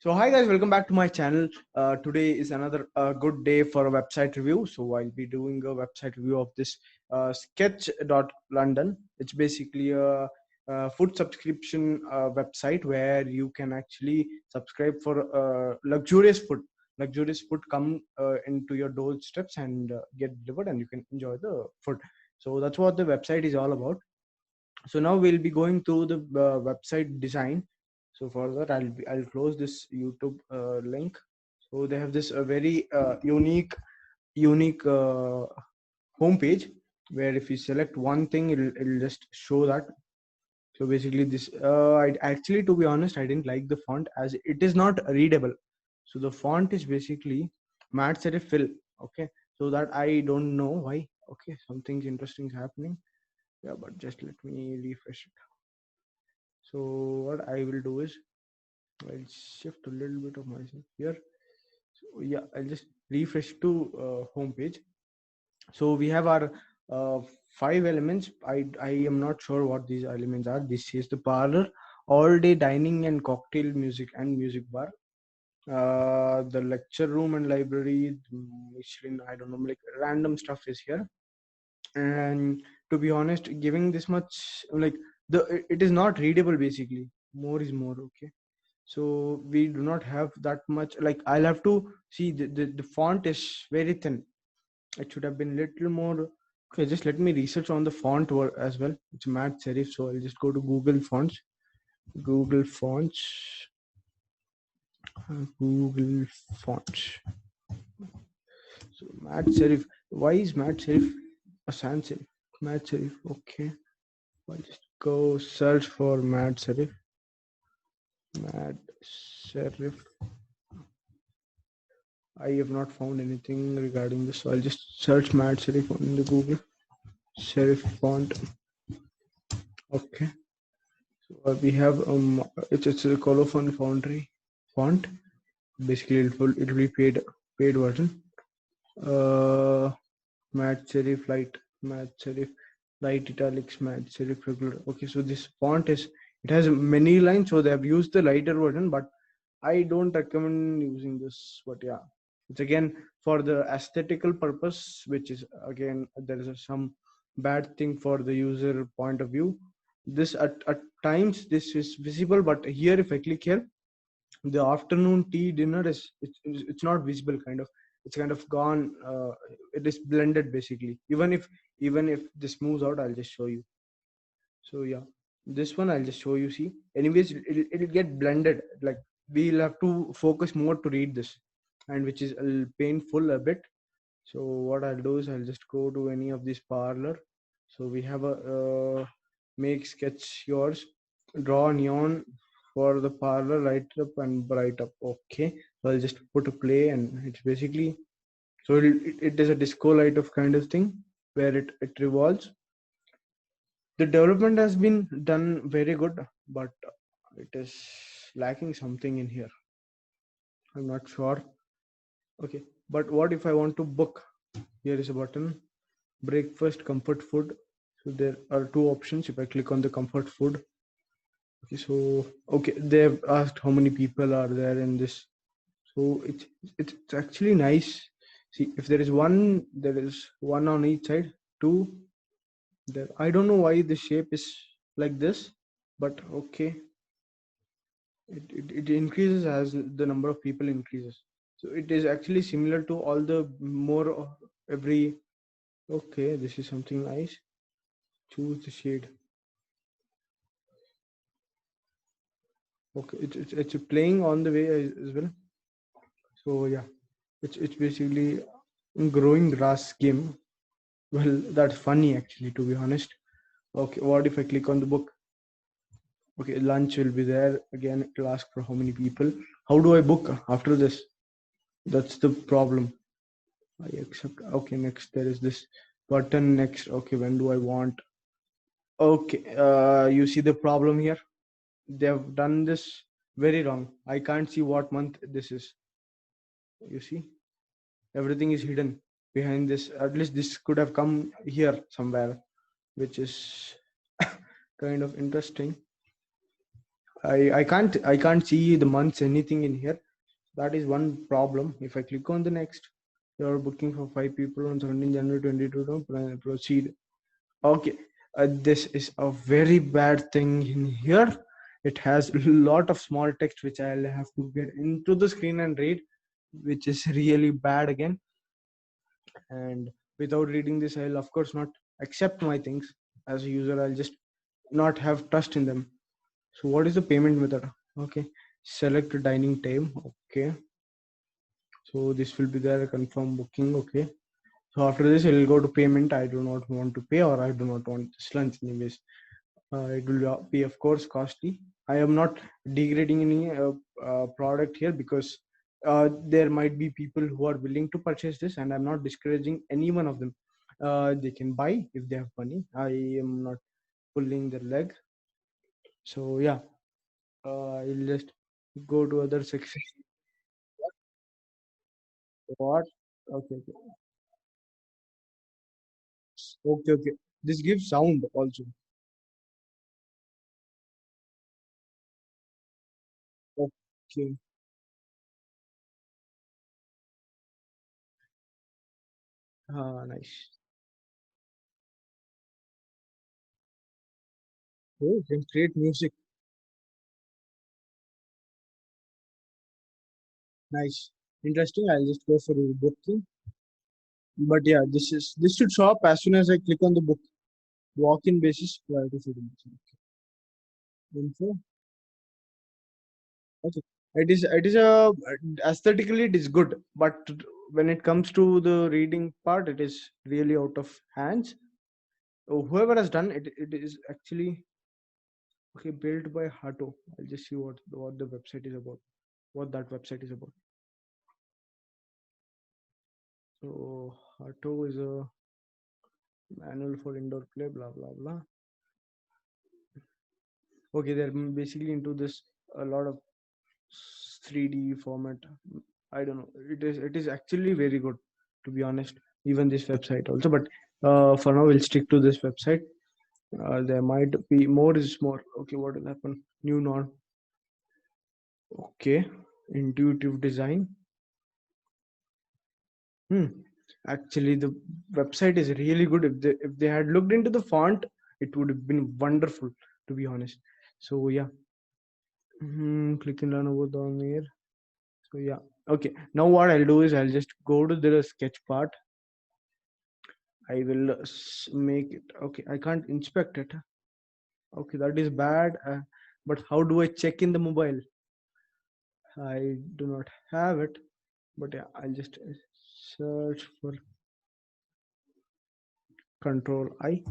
So hi guys, welcome back to my channel. Today is another good day for a website review. So I'll be doing a website review of this sketch.london. It's basically a food subscription website where you can actually subscribe for luxurious food. Luxurious food come into your doorsteps and get delivered, and you can enjoy the food. So that's what the website is all about. So now we'll be going through the website design. So for that I'll close this YouTube link. So they have this very unique homepage where if you select one thing, it'll just show that. So basically this I actually, to be honest, I didn't like the font as it is not readable. So the font is basically matte serif fill. Okay, so that I don't know why. Okay, something's interesting is happening. Yeah, but just let me refresh it. So what I will do is I'll shift a little bit of myself here. So yeah, I'll just refresh to home page. So we have our 5 elements. I am not sure what these elements are. This is the parlor, all day dining and cocktail music and music bar. The lecture room and library, Michelin, I don't know, like random stuff is here. And to be honest, giving this much, like, it is not readable. Basically more is more. Okay, so we do not have that much. Like, I'll have to see the font is very thin. It should have been little more. Okay, just let me research on the font as well. It's matte serif, so I'll just go to Google Fonts. Google Fonts. Google Fonts. So matte serif. Why is matte serif a sans serif? Matte serif. Okay, I'll just go search for matte serif. Matte serif. I have not found anything regarding this, so I'll just search matte serif on the Google. Serif font. Okay, so we have it's a colophon foundry font. Basically it will be paid version. Matte serif light, matte serif light italics, matte serif regular. Okay, so this font it has many lines, so they have used the lighter version, but I don't recommend using this. But yeah, it's again for the aesthetical purpose, which is again there is some bad thing for the user point of view. This at times this is visible, but here if I click here, the afternoon tea dinner is it's not visible, kind of. It's kind of gone. It is blended basically. Even if this moves out, I'll just show you. So yeah, this one I'll just show you. See, anyways, it'll get blended. Like, we'll have to focus more to read this, and which is a little painful a bit. So what I'll do is I'll just go to any of this parlor. So we have a make sketch yours, draw neon for the parlor, light up and bright up. Okay, so I'll just put a play, and it's basically, so it is a disco light of kind of thing where it revolves. The development has been done very good, but it is lacking something in here. I'm not sure. Okay, but what if I want to book? Here is a button, breakfast, comfort food. So there are two options. If I click on the comfort food, okay, so okay, they've asked how many people are there in this. So it's actually nice. See, if there is one on each side, two there. I don't know why the shape is like this, but okay, it increases as the number of people increases. So it is actually similar to all the more every. Okay, this is something nice. Choose the shade. Okay, it's playing on the way as well. So yeah, it's basically growing grass game. Well, that's funny actually, to be honest. Okay, what if I click on the book? Okay, lunch will be there again. It will ask for how many people. How do I book after this? That's the problem. I accept. Okay, next there is this button. Next, okay, when do I want? Okay, you see the problem here. They have done this very wrong. I can't see what month this is. You see, everything is hidden behind this. At least this could have come here somewhere, which is kind of interesting. I can't see the months anything in here. That is one problem. If I click on the next, you're booking for 5 people on 17 January 22. Proceed. Okay, this is a very bad thing in here. It has a lot of small text which I'll have to get into the screen and read, which is really bad again. And without reading this, I'll of course not accept my things as a user. I'll just not have trust in them. So what is the payment method? Okay, select dining time. Okay, so this will be there, confirm booking. Okay, so after this, it will go to payment. I do not want to pay, or I do not want this lunch anyways. It will be of course costly. I am not degrading any product here because there might be people who are willing to purchase this, and I'm not discouraging any one of them. They can buy if they have money. I am not pulling their leg. So yeah, I'll just go to other section. What? Okay, okay, okay, okay. This gives sound also. Okay. Nice. Oh, you can create music. Nice. Interesting. I'll just go for the booking. But yeah, this should show up as soon as I click on the book. Walk-in basis prior to freedom. Info. Okay. It is a aesthetically it is good, but when it comes to the reading part, it is really out of hands. Whoever has done it, it is actually okay built by Hato. I'll just see what the website is about. What that website is about. So Hato is a manual for indoor play. Blah blah blah. Okay, they're basically into this a lot of 3D format. I don't know. It is actually very good, to be honest. Even this website also, but for now we'll stick to this website. There might be more is more. Okay, what will happen? New norm. Okay, intuitive design. Hmm. Actually, the website is really good. If they had looked into the font, it would have been wonderful, to be honest. So yeah. Click and run over down here. So yeah. Okay. Now what I'll do is I'll just go to the sketch part. I will make it. Okay. I can't inspect it. Okay, that is bad. But how do I check in the mobile? I do not have it. But yeah, I'll just search for Control I.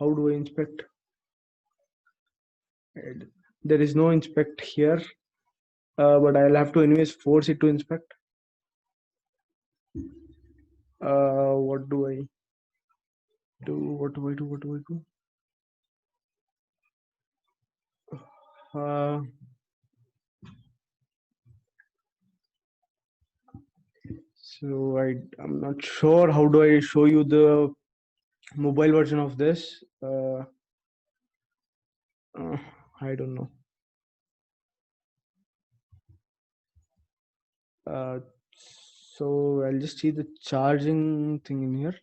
How do I inspect? There is no inspect here. But I'll have to anyways force it to inspect. What do I do? What do I do? What do I do? Uh, so I'm not sure how do I show you the mobile version of this. Uh, I don't know. Uh, so I'll just see the charging thing in here.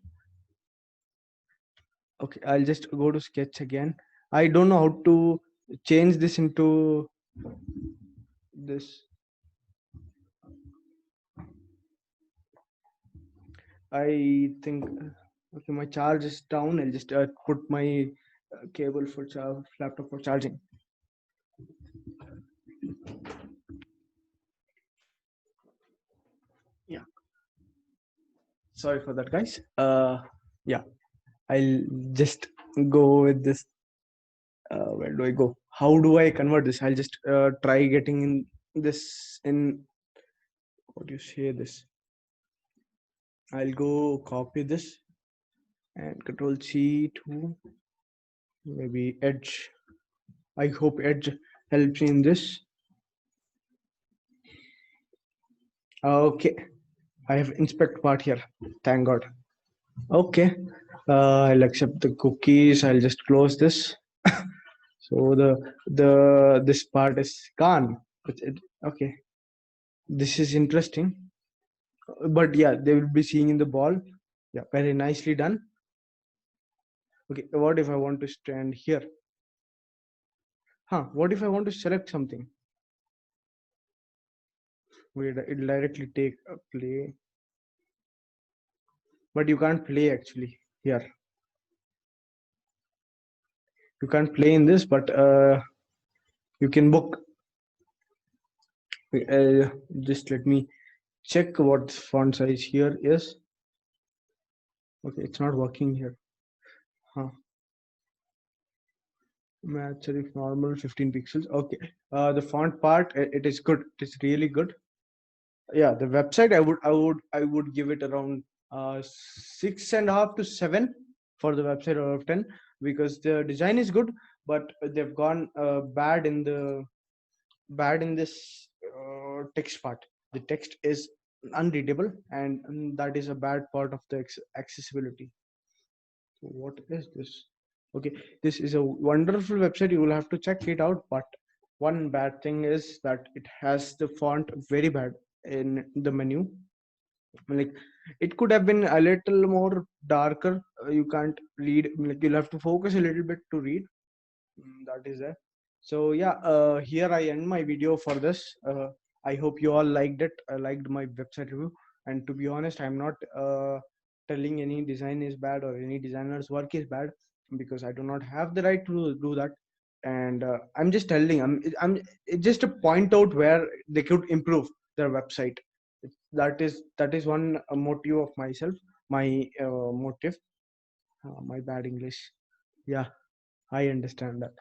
Okay, I'll just go to sketch again. I don't know how to change this into this. I think okay, my charge is down. I'll just put my cable for laptop for charging. Yeah, sorry for that, guys. Yeah, I'll just go with this. Where do I go? How do I convert this? I'll just try getting in this in what do you say this. I'll go copy this and Control C to maybe Edge. I hope Edge helps me in this. Okay, I have inspect part here. Thank God. Okay, I'll accept the cookies. I'll just close this. So this part is gone. Okay, this is interesting. But yeah, they will be seeing in the ball. Yeah, very nicely done. Okay, what if I want to stand here? What if I want to select something? It'll directly take a play, but you can't play actually here. You can't play in this, but you can book. Just let me check what font size here is. Okay, it's not working here. Match serif normal 15 pixels. Okay, the font part, it is good. It is really good. Yeah, the website, I would give it around 6.5 to 7 for the website out of 10, because the design is good, but they've gone bad in this text part. The text is unreadable, and that is a bad part of the accessibility. So what is this? Okay, this is a wonderful website. You will have to check it out. But one bad thing is that it has the font very bad in the menu. Like, it could have been a little more darker. You can't read. Like, you'll have to focus a little bit to read. That is there. So yeah, here I end my video for this. I hope you all liked it. I liked my website review. And to be honest, I'm not telling any design is bad or any designer's work is bad, because I do not have the right to do that. And I'm just telling, I'm it's just a point out where they could improve their website. That is one motive of myself, my motive. My bad English. Yeah, I understand that.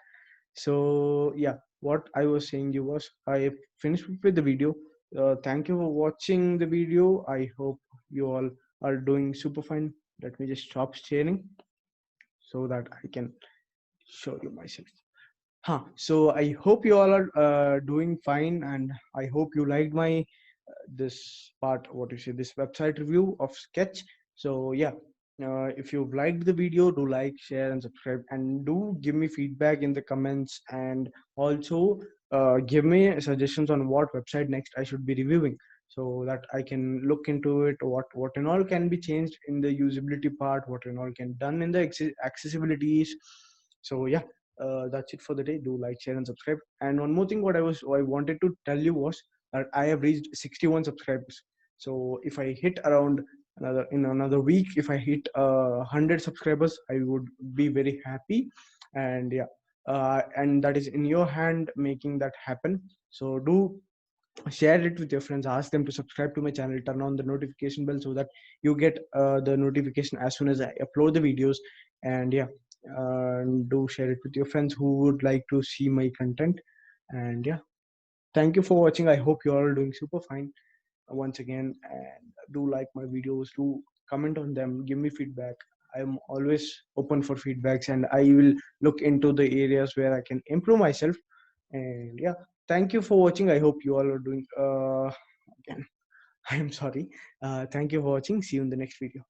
So yeah, what I was saying you was, I finished with the video. Thank you for watching the video. I hope you all are doing super fine. Let me just stop sharing so that I can show you myself. So I hope you all are doing fine, and I hope you liked my this part, what you say, this website review of Sketch. So yeah, if you've liked the video, do like, share, and subscribe, and do give me feedback in the comments, and also give me suggestions on what website next I should be reviewing, so that I can look into it. What and all can be changed in the usability part, what and all can done in the accessibilities. So yeah, that's it for the day. Do like, share, and subscribe. And one more thing, what I wanted to tell you was that I have reached 61 subscribers. So if I hit around another week, if I hit 100 subscribers, I would be very happy. And yeah, and that is in your hand making that happen. So do share it with your friends, ask them to subscribe to my channel, turn on the notification bell, so that you get the notification as soon as I upload the videos. And yeah, do share it with your friends who would like to see my content. And yeah, thank you for watching. I hope you all are doing super fine once again. And do like my videos, do comment on them, give me feedback. I'm always open for feedbacks, and I will look into the areas where I can improve myself. And yeah, thank you for watching. I hope you all are doing again, I'm sorry. Thank you for watching. See you in the next video.